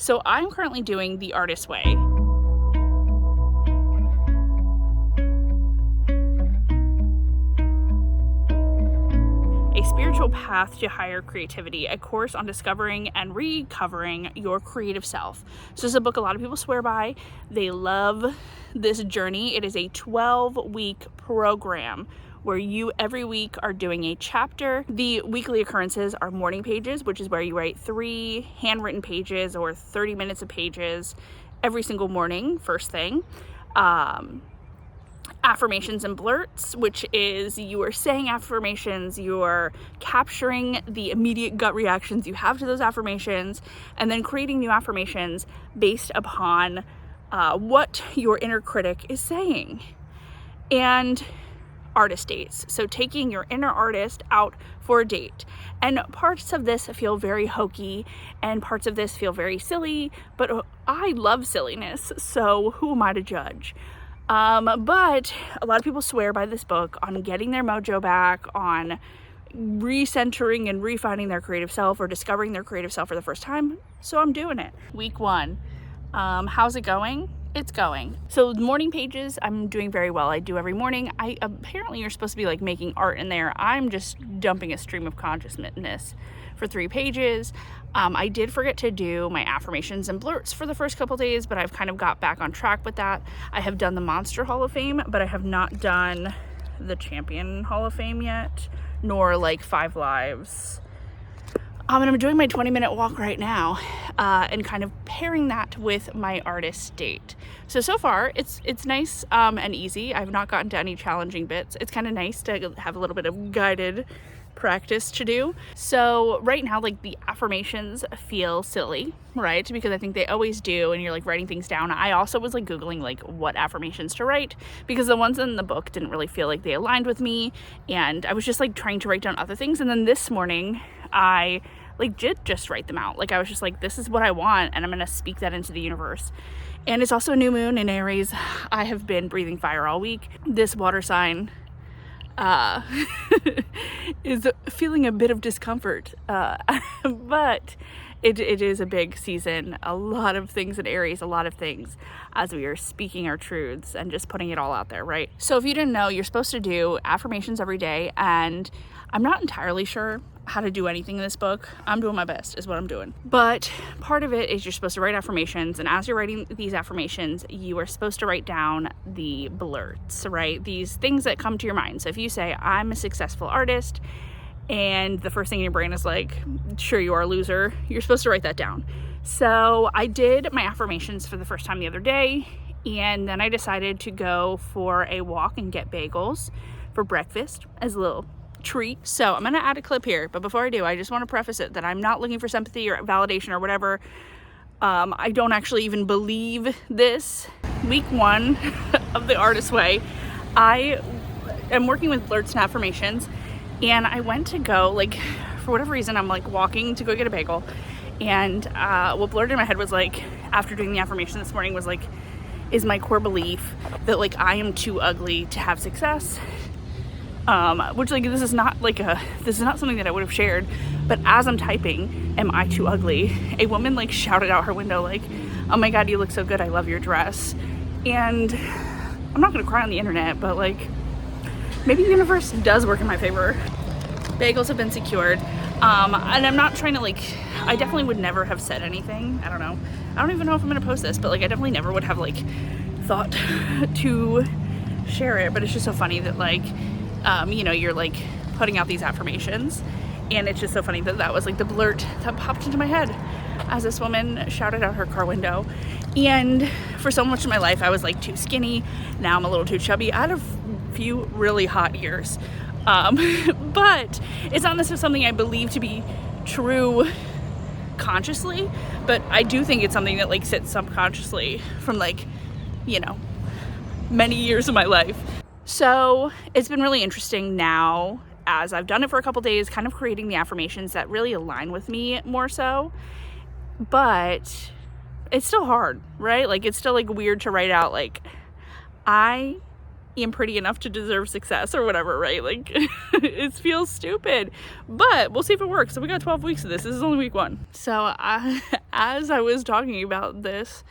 So I'm currently doing the Artist Way. A spiritual path to higher creativity, a course on discovering and recovering your creative self. So this is a book a lot of people swear by. They love this journey. It is a 12-week program where you every week are doing a chapter. The weekly occurrences are morning pages, which is where you write 3 handwritten pages or 30 minutes of pages every single morning, first thing. Affirmations and blurts, which is you are saying affirmations, you're capturing the immediate gut reactions you have to those affirmations, and then creating new affirmations based upon what your inner critic is saying. And artist dates, so taking your inner artist out for a date. And parts of this feel very hokey and parts of this feel very silly, but I love silliness, so who am I to judge? But a lot of people swear by this book on getting their mojo back, on recentering and refining their creative self or discovering their creative self for the first time. So I'm doing it. Week 1. How's it going? It's going. So morning pages, I'm doing very well. I do every morning. Apparently you're supposed to be like making art in there. I'm just dumping a stream of consciousness for 3 pages. I did forget to do my affirmations and blurts for the first couple days, but I've kind of got back on track with that. I have done the Monster Hall of Fame, but I have not done the Champion Hall of Fame yet, nor like 5 Lives. And I'm doing my 20-minute walk right now, and kind of pairing that with my artist date. So far, it's nice and easy. I've not gotten to any challenging bits. It's kind of nice to have a little bit of guided practice to do. So right now, like, the affirmations feel silly, right? Because I think they always do, and you're like writing things down. I also was like Googling like what affirmations to write because the ones in the book didn't really feel like they aligned with me, and I was just like trying to write down other things. And then this morning I like did just write them out. Like I was just like, this is what I want, and I'm gonna speak that into the universe. And it's also a new moon in Aries. I have been breathing fire all week. This water sign is feeling a bit of discomfort, but it is a big season. A lot of things in Aries, a lot of things as we are speaking our truths and just putting it all out there, right? So if you didn't know, you're supposed to do affirmations every day, and I'm not entirely sure how to do anything in this book. I'm doing my best is what I'm doing. But part of it is you're supposed to write affirmations, and as you're writing these affirmations, you are supposed to write down the blurts, right? These things that come to your mind. So if you say, I'm a successful artist, and the first thing in your brain is like, sure you are a loser, you're supposed to write that down. So I did my affirmations for the first time the other day, and then I decided to go for a walk and get bagels for breakfast as a little treat. So I'm gonna add a clip here, but before I do, I just want to preface it that I'm not looking for sympathy or validation or whatever. I don't actually even believe this. Week 1 of the Artist Way, I am working with blurts and affirmations, and I went to go, like, for whatever reason, I'm like walking to go get a bagel, and what blurted in my head was like, after doing the affirmation this morning, was like, is my core belief that like I am too ugly to have success. Which, like, this is not something that I would have shared, but as I'm typing, am I too ugly? A woman like shouted out her window like, oh my God, you look so good, I love your dress. And I'm not gonna cry on the internet, but like, maybe the universe does work in my favor. Bagels have been secured, and I'm not trying to like, I definitely would never have said anything. I don't even know if I'm gonna post this, but like, I definitely never would have like thought to share it. But it's just so funny that like, you know, you're like putting out these affirmations, and it's just so funny that that was like the blurt that popped into my head as this woman shouted out her car window. And for so much of my life I was like too skinny. Now I'm a little too chubby. I had a few really hot years, but it's not necessarily something I believe to be true consciously, but I do think it's something that like sits subconsciously from like, you know, many years of my life. So it's been really interesting now as I've done it for a couple days, kind of creating the affirmations that really align with me more so. But it's still hard, right? Like, it's still like weird to write out like, I am pretty enough to deserve success or whatever, right? Like, it feels stupid, but we'll see if it works. So we got 12 weeks of this. This is only week 1. So as I was talking about this,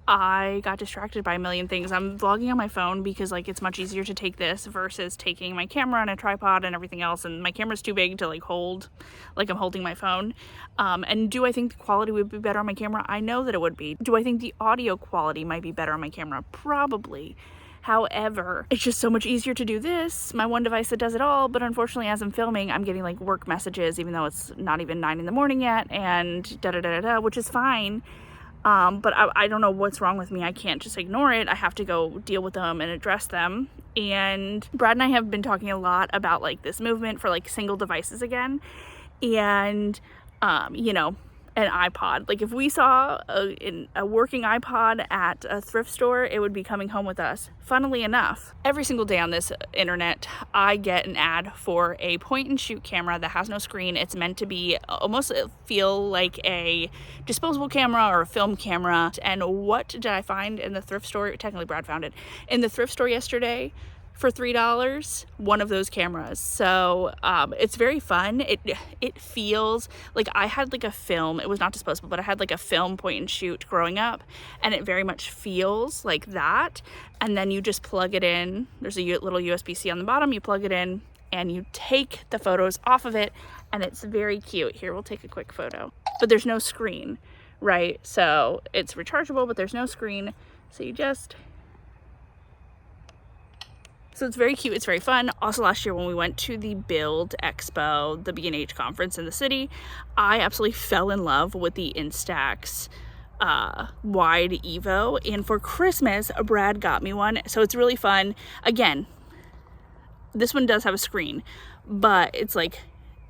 I got distracted by a million things. I'm vlogging on my phone because like it's much easier to take this versus taking my camera and a tripod and everything else, and my camera's too big to like hold like I'm holding my phone. And do I think the quality would be better on my camera? I know that it would be. Do I think the audio quality might be better on my camera? Probably. However, it's just so much easier to do this, my one device that does it all. But unfortunately, as I'm filming, I'm getting like work messages, even though it's not even 9 in the morning yet, and which is fine. But I don't know what's wrong with me. I can't just ignore it. I have to go deal with them and address them. And Brad and I have been talking a lot about like this movement for like single devices again. And, you know, an iPod. Like if we saw a working iPod at a thrift store, it would be coming home with us. Funnily enough, every single day on this internet, I get an ad for a point and shoot camera that has no screen. It's meant to be almost feel like a disposable camera or a film camera. And what did I find in the thrift store? Technically Brad found it in the thrift store yesterday. For $3, one of those cameras. So it's very fun. It feels like I had like a film. It was not disposable, but I had like a film point and shoot growing up, and it very much feels like that. And then you just plug it in. There's a little USB-C on the bottom. You plug it in and you take the photos off of it, and it's very cute. Here, we'll take a quick photo. But there's no screen, right? So it's rechargeable, but there's no screen. So you just... So it's very cute, it's very fun. Also last year when we went to the Build Expo, the B&H conference in the city, I absolutely fell in love with the Instax wide Evo, and for Christmas Brad got me one. So it's really fun. Again, this one does have a screen, but it's like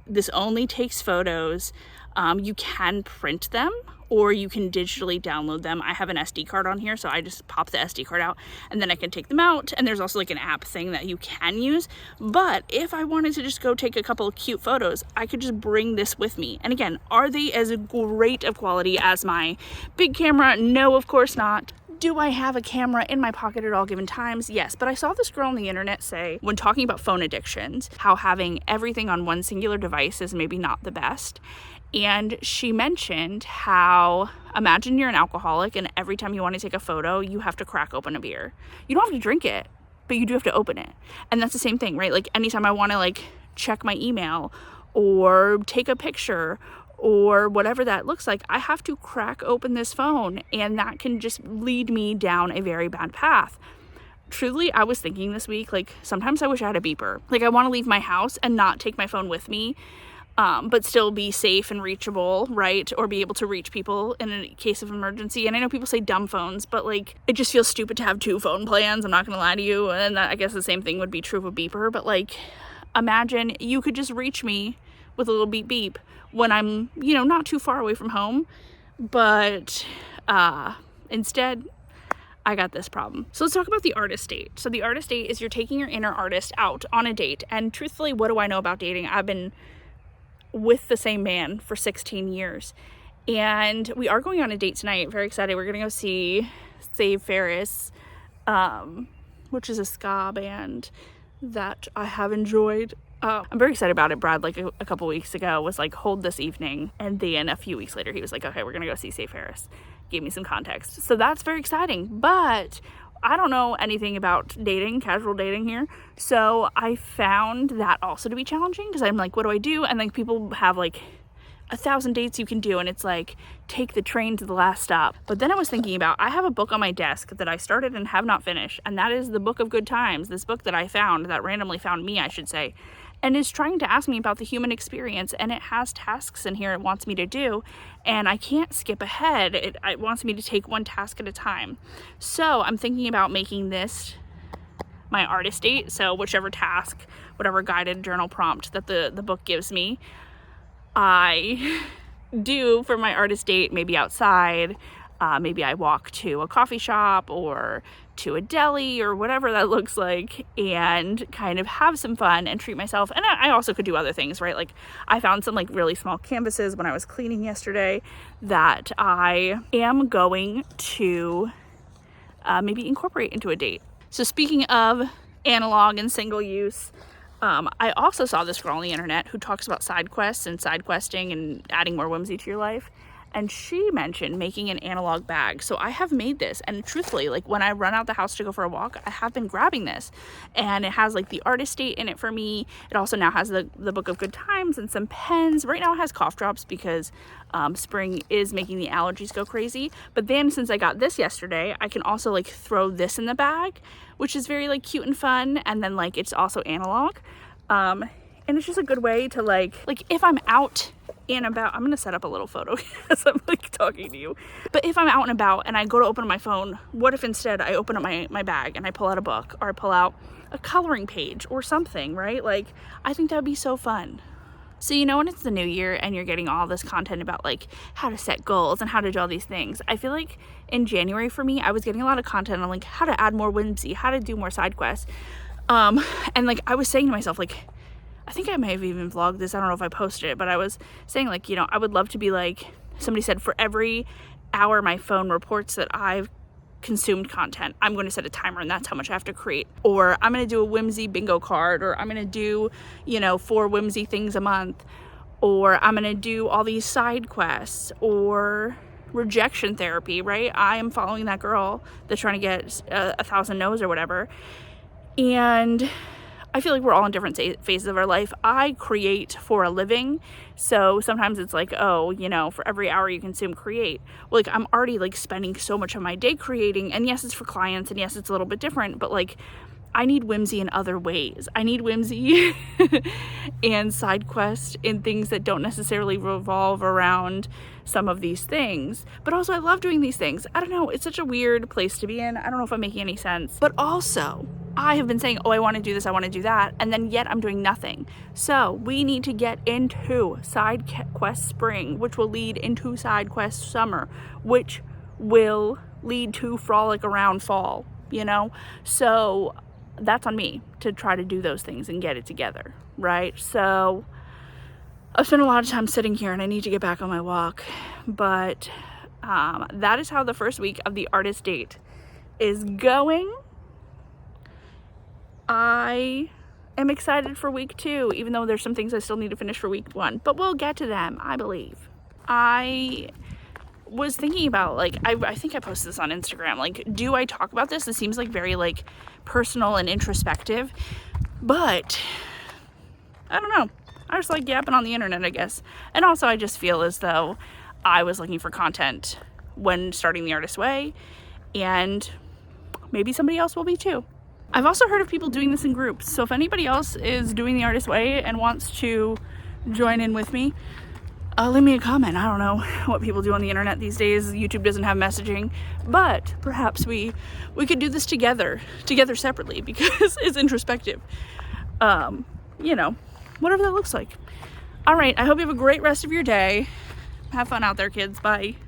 this only takes photos. You can print them or you can digitally download them. I have an SD card on here, so I just pop the SD card out and then I can take them out. And there's also like an app thing that you can use. But if I wanted to just go take a couple of cute photos, I could just bring this with me. And again, are they as great of quality as my big camera? No, of course not. Do I have a camera in my pocket at all given times? Yes, but I saw this girl on the internet say, when talking about phone addictions, how having everything on one singular device is maybe not the best. And she mentioned how, imagine you're an alcoholic and every time you want to take a photo, you have to crack open a beer. You don't have to drink it, but you do have to open it. And that's the same thing, right? Like anytime I want to like check my email or take a picture or whatever that looks like, I have to crack open this phone, and that can just lead me down a very bad path. Truly, I was thinking this week, like sometimes I wish I had a beeper. Like I want to leave my house and not take my phone with me, but still be safe and reachable, right? Or be able to reach people in a case of emergency. And I know people say dumb phones, but like, it just feels stupid to have two phone plans. I'm not gonna lie to you. And that, I guess the same thing would be true of a beeper, but like, imagine you could just reach me with a little beep beep when I'm, you know, not too far away from home, but instead, I got this problem. So let's talk about the artist date. So the artist date is you're taking your inner artist out on a date. And truthfully, what do I know about dating? I've been with the same man for 16 years. And we are going on a date tonight. Very excited. We're going to go see Save Ferris, which is a ska band that I have enjoyed. I'm very excited about it. Brad, like a couple weeks ago, was like, hold this evening. And then a few weeks later, he was like, okay, we're going to go see Save Ferris. Gave me some context. So that's very exciting. But I don't know anything about dating, casual dating here. So I found that also to be challenging because I'm like, what do I do? And like people have like 1,000 dates you can do, and it's like, take the train to the last stop. But then I was thinking about, I have a book on my desk that I started and have not finished, and that is the Book of Good Times, this book that I found, that randomly found me, I should say, and is trying to ask me about the human experience, and it has tasks in here it wants me to do, and I can't skip ahead. It wants me to take one task at a time. So I'm thinking about making this my artist date, so whichever task, whatever guided journal prompt that the book gives me, I do for my artist date, maybe outside, maybe I walk to a coffee shop or to a deli or whatever that looks like, and kind of have some fun and treat myself. And I also could do other things, right? Like I found some like really small canvases when I was cleaning yesterday that I am going to maybe incorporate into a date. So speaking of analog and single use, I also saw this girl on the internet who talks about side quests and side questing and adding more whimsy to your life. and she mentioned making an analog bag. So I have made this, and truthfully, like when I run out the house to go for a walk, I have been grabbing this, and it has like the artist date in it for me. It also now has the book of good times and some pens. Right now it has cough drops because spring is making the allergies go crazy. But then since I got this yesterday, I can also like throw this in the bag, which is very like cute and fun. And then like it's also analog. And it's just a good way to like if I'm out and about, I'm gonna set up a little photo as I'm like talking to you. But if I'm out and about and I go to open my phone, what if instead I open up my bag and I pull out a book, or I pull out a coloring page or something, right? Like I think that would be so fun. So when it's the new year and you're getting all this content about like how to set goals and how to do all these things, I feel like in January for me, I was getting a lot of content on like how to add more whimsy, how to do more side quests. And like I was saying to myself, like, I think I may have even vlogged this, I don't know if I posted it, but I was saying like, I would love to be like, somebody said, for every hour my phone reports that I've consumed content, I'm going to set a timer, and that's how much I have to create. Or I'm going to do a whimsy bingo card, or I'm going to do 4 whimsy things a month, or I'm going to do all these side quests, or rejection therapy, right? I am following that girl that's trying to get 1,000 no's or whatever, and I feel like we're all in different phases of our life. I create for a living, so sometimes it's like, for every hour you consume, create. Well, like I'm already like spending so much of my day creating, and yes, it's for clients, and yes, it's a little bit different, but like I need whimsy in other ways. I need whimsy and side quests in things that don't necessarily revolve around some of these things. But also I love doing these things. I don't know, it's such a weird place to be in. I don't know if I'm making any sense. But also, I have been saying, I want to do this, I want to do that, and then yet I'm doing nothing. So we need to get into side quest spring, which will lead into side quest summer, which will lead to frolic around fall, So that's on me to try to do those things and get it together, right? So I've spent a lot of time sitting here and I need to get back on my walk, but that is how the first week of the artist date is going. I am excited for week 2, even though there's some things I still need to finish for week 1, but we'll get to them, I believe. I was thinking about, like, I think I posted this on Instagram, like, do I talk about this? It seems like very like personal and introspective, but I don't know. I just like yapping on the internet, I guess. And also I just feel as though I was looking for content when starting The Artist Way, and maybe somebody else will be too. I've also heard of people doing this in groups, so if anybody else is doing The Artist Way and wants to join in with me, leave me a comment. I don't know what people do on the internet these days. YouTube doesn't have messaging, but perhaps we could do this together separately, because it's introspective. Whatever that looks like. All right, I hope you have a great rest of your day. Have fun out there, kids. Bye.